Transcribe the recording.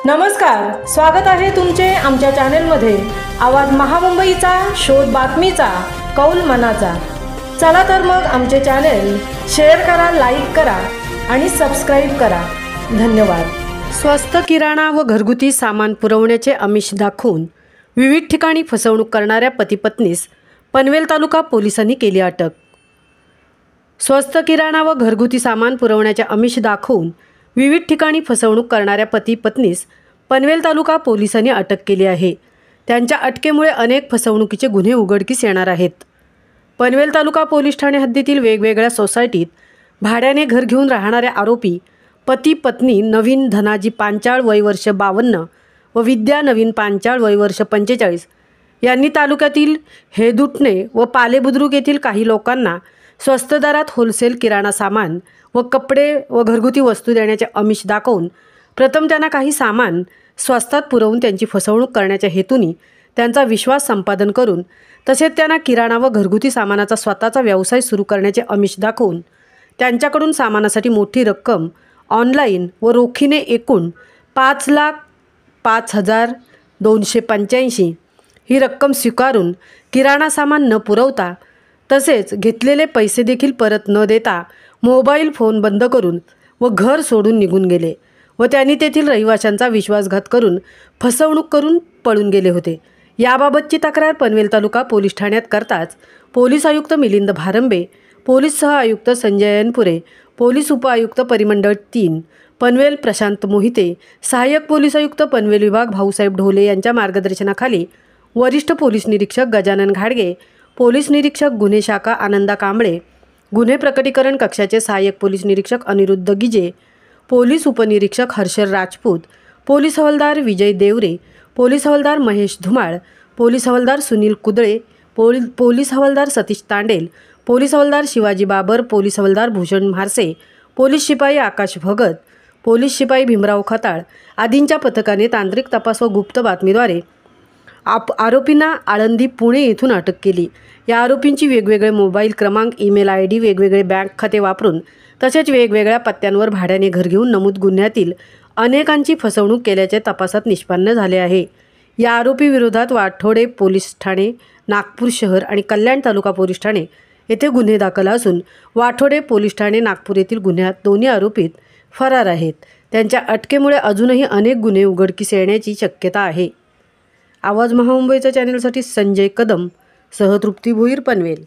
नमस्कार, स्वागत आहे तुमचे आमच्या चॅनलमध्ये। आवाज महामुंबईचा, शोध बातमीचा, कौल मनाचा। चला तर मग आमचे चॅनल शेअर करा, लाईक करा आणि सबस्क्राइब करा। धन्यवाद। स्वस्त किराणा व घरगुती सामान पुरवण्याचे आमिष दाखवून विविध ठिकाणी फसवणूक करणाऱ्या पती-पत्नीस पनवेल तालुका पोलिसांनी केली अटक। स्वस्त किराणा व घरगुती सामान पुरवण्याचे आमिष दाखवून विविध ठिकाणी फसवणूक करणाऱ्या पती-पत्नीस पनवेल तालुका पोलिसांनी अटक केली आहे। त्यांच्या अटकेमुळे अनेक फसवणुकीचे गुन्हे उघडकीस येणार आहेत। पनवेल तालुका पोलीस ठाणे हद्दीतील वेगवेगळ्या सोसायटीत भाड्याने घर घेऊन राहणारे आरोपी पती-पत्नी नवीन धनाजी पांचाळ वय वर्ष 52 व विद्या नवीन पांचाळ वय वर्ष 45 यांनी तालुक्यातील हेदुटणे व पालेबुद्रुक येथील काही लोकांना स्वस्त दरात होलसेल किराणा सामान व कपडे व घरगुती वस्तू देण्याचे आमिष दाखवून प्रथम त्यांना काही सामान स्वस्तात पुरवून त्यांची फसवणूक करण्याच्या हेतूने त्यांचा विश्वास संपादन करून तसेच त्यांना किराणा व घरगुती सामानाचा स्वतःचा व्यवसाय सुरू करण्याचे आमिष दाखवून त्यांच्याकडून सामानासाठी मोठी रक्कम ऑनलाईन व रोखीने एकूण 5,05,285 ही रक्कम स्वीकारून किराणा सामान न पुरवता तसेच घेतलेले पैसे देखील परत न देता मोबाईल फोन बंद करून व घर सोडून निघून गेले व त्यांनी तेथील रहिवाशांचा विश्वासघात करून फसवणूक करून पळून गेले होते। याबाबतची तक्रार पनवेल तालुका पोलीस ठाण्यात करताच पोलीस आयुक्त मिलिंद भारंबे, पोलीस सह आयुक्त संजय अनपुरे, पोलीस उपआयुक्त परिमंडळ 3 पनवेल प्रशांत मोहिते, सहाय्यक पोलीस आयुक्त पनवेल विभाग भाऊसाहेब ढोले यांच्या मार्गदर्शनाखाली वरिष्ठ पोलीस निरीक्षक गजानन घाडगे, पोलीस निरीक्षक गुन्हे शाखा आनंदा कांबळे, गुन्हे प्रकटीकरण कक्षाचे सहाय्यक पोलीस निरीक्षक अनिरुद्ध गिजे, पोलीस उपनिरीक्षक हर्षर राजपूत, पोलीस हवालदार विजय देवरे, पोलीस हवालदार महेश धुमाळ, पोलीस हवालदार सुनील कुदळे, पोलीस हवालदार सतीश तांडेल, पोलीस हवालदार शिवाजी बाबर, पोलीस हवालदार भूषण म्हारसे, पोलीस शिपाई आकाश भगत, पोलीस शिपाई भीमराव खताळ आदींच्या पथकाने तांत्रिक तपास व गुप्त बातमीद्वारे आरोपींना आळंदी पुणे येथून अटक केली। या आरोपींची वेगवेगळे मोबाईल क्रमांक, ईमेल आयडी, वेगवेगळे बँक खाते वापरून तसेच वेगवेगळ्या पत्त्यांवर भाड्याने घर घेऊन नमूद गुन्ह्यातील अनेकांची फसवणूक केल्याचे तपासात निष्पन्न झाले आहे। या आरोपी विरोधात वाठोडे पोलीस ठाणे, नागपूर शहर आणि कल्याण तालुका पोलीस ठाणे येथे गुन्हे दाखल असून वाठोडे पोलीस ठाणे नागपूर येथील गुन्ह्यात दोन्ही आरोपी फरार आहेत। त्यांच्या अटकेमुळे अजूनही अनेक गुन्हे उघडकीस येण्याची शक्यता आहे। आवाज महामुंबईच्या चॅनलसाठी संजय कदम सह तृप्ती भोईर, पनवेल।